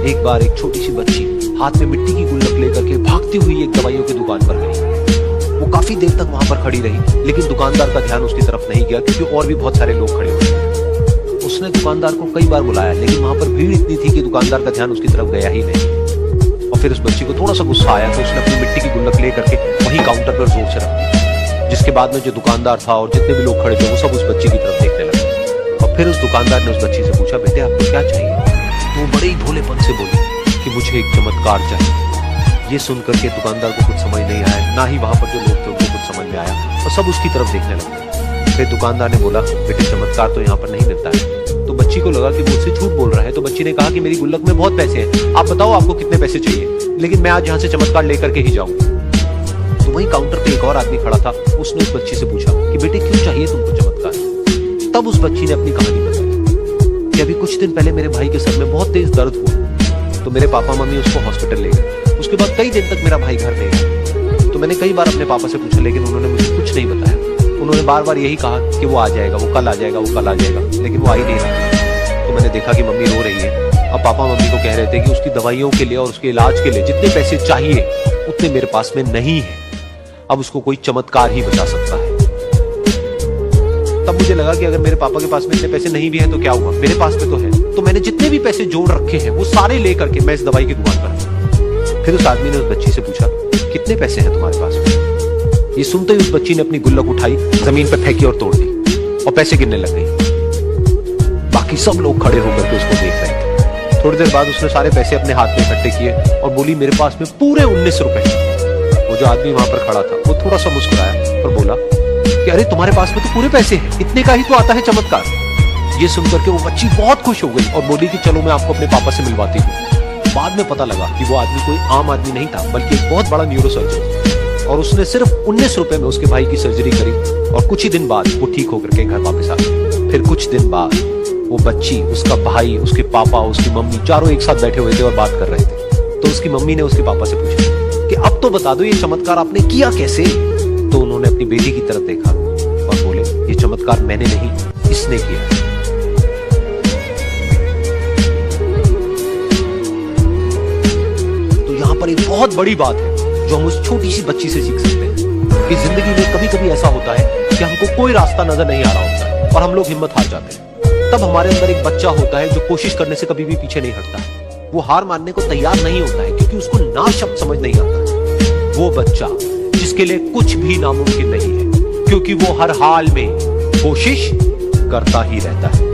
एक बार एक छोटी सी बच्ची हाथ में मिट्टी की गुल्लक लेकर के भागती हुई एक दवाइयों की दुकान पर गई। वो काफी देर तक वहां पर खड़ी रही, लेकिन दुकानदार का ध्यान उसकी तरफ नहीं गया, क्योंकि और भी बहुत सारे लोग खड़े हुए। उसने दुकानदार को कई बार बुलाया, लेकिन वहां पर भीड़ इतनी थी कि दुकानदार का ध्यान उसकी तरफ गया ही नहीं। और फिर उस बच्ची को थोड़ा सा गुस्सा आया, तो उसने अपनी मिट्टी की गुल्लक लेकर के वहीं काउंटर पर जोर से रख दी, जिसके बाद में जो दुकानदार था और जितने भी लोग खड़े थे वो सब उस बच्ची की तरफ देखने लगे। और फिर उस दुकानदार ने उस बच्ची से पूछा, बेटे आपको क्या चाहिए? तो वो बड़े ही भोलेपन से बोली कि मुझे एक चमत्कार चाहिए। ये सुनकर के दुकानदार को कुछ समझ नहीं आया, ना ही वहां पर जो लोग थे उनको कुछ समझ में आया, और सब उसकी तरफ देखने लगे। फिर दुकानदार ने बोला, बेटे चमत्कार तो यहाँ पर नहीं मिलता है। तो बच्ची को लगा कि वो उससे झूठ बोल रहा है, तो बच्ची ने कहा कि मेरी गुल्लक में बहुत पैसे हैं, आप बताओ आपको कितने पैसे चाहिए, लेकिन मैं आज यहाँ से चमत्कार लेकर के ही जाऊंगा। तो वहीं काउंटर पे एक और आदमी खड़ा था, उसने उस बच्ची से पूछा कि बेटे क्यों चाहिए तुमको चमत्कार? तब उस बच्ची ने अपनी कहानी बताई कि अभी कुछ दिन पहले मेरे भाई के सर में बहुत तेज दर्द हुआ, तो मेरे पापा मम्मी उसको हॉस्पिटल ले गए। उसके बाद कई दिन तक मेरा भाई घर नहीं आया, तो मैंने कई बार अपने पापा से पूछा, लेकिन उन्होंने मुझे कुछ नहीं बताया। उन्होंने बार बार यही कहा कि वो आ जाएगा, वो कल आ जाएगा, वो कल आ जाएगा, लेकिन वो आ ही नहीं रहा। तो मैंने देखा कि मम्मी रो रही है। अब पापा मम्मी को कह रहे थे कि उसकी दवाइयों के लिए और उसके इलाज के लिए जितने पैसे चाहिए उतने मेरे पास में नहीं है, अब उसको कोई चमत्कार ही बचा सकता है। तब मुझे लगा कि अगर मेरे पापा के पास में इतने पैसे नहीं भी हैं तो क्या हुआ, मेरे पास में तो है। तो मैंने जितने भी पैसे जोड़ रखे हैं वो सारे लेकर के मैं इस दवाई की दुकान पर आया। फिर उस आदमी ने उस बच्ची से पूछा, कितने पैसे हैं तुम्हारे पास में? ये सुनते ही उस बच्ची ने अपनी गुल्लक उठाई, जमीन पर फेंकी और तोड़ दी, और पैसे गिनने लग गई। बाकी सब लोग खड़े होकर के उसको देख रहे थे। थोड़ी देर बाद उसने सारे पैसे अपने हाथ में इकट्ठे किए और बोली, मेरे पास में पूरे 19 रुपए। वो जो आदमी वहां पर खड़ा था वो थोड़ा सा मुस्कुराया और बोला कि अरे तुम्हारे पास में तो पूरे पैसे हैं, इतने का ही तो आता है चमत्कार। ये सुनकर के वो बच्ची बहुत खुश हो गई और बोली कि चलो मैं आपको अपने पापा से मिलवाती हूँ। बाद में पता लगा कि वो आदमी कोई आम आदमी नहीं था, बल्कि एक बहुत बड़ा न्यूरोसर्जन, और उसने सिर्फ 19 रुपए में उसके भाई की सर्जरी करी, और कुछ ही दिन बाद वो ठीक होकर के घर वापस आ गए। फिर कुछ दिन बाद वो बच्ची, उसका भाई, उसके पापा, उसकी मम्मी चारों एक साथ बैठे हुए थे और बात कर रहे थे। तो उसकी मम्मी ने उसके पापा से पूछा कि अब तो बता दो ये चमत्कार आपने किया कैसे? तो उन्होंने अपनी बेटी की तरफ देखा और बोले, ये चमत्कार मैंने नहीं, इसने किया। तो यहां पर एक बहुत बड़ी बात है जो हम उस छोटी सी बच्ची से सीख सकते हैं कि जिंदगी में कभी कभी ऐसा होता है कि हमको कोई रास्ता नजर नहीं आ रहा होता है और हम लोग हिम्मत हार जाते हैं। तब हमारे अंदर एक बच्चा होता है जो कोशिश करने से कभी भी पीछे नहीं हटता है। वो हार मानने को तैयार नहीं होता है, क्योंकि उसको ना शब्द समझ नहीं आता। वो बच्चा जिसके लिए कुछ भी नामुमकिन नहीं है, क्योंकि वो हर हाल में कोशिश करता ही रहता है।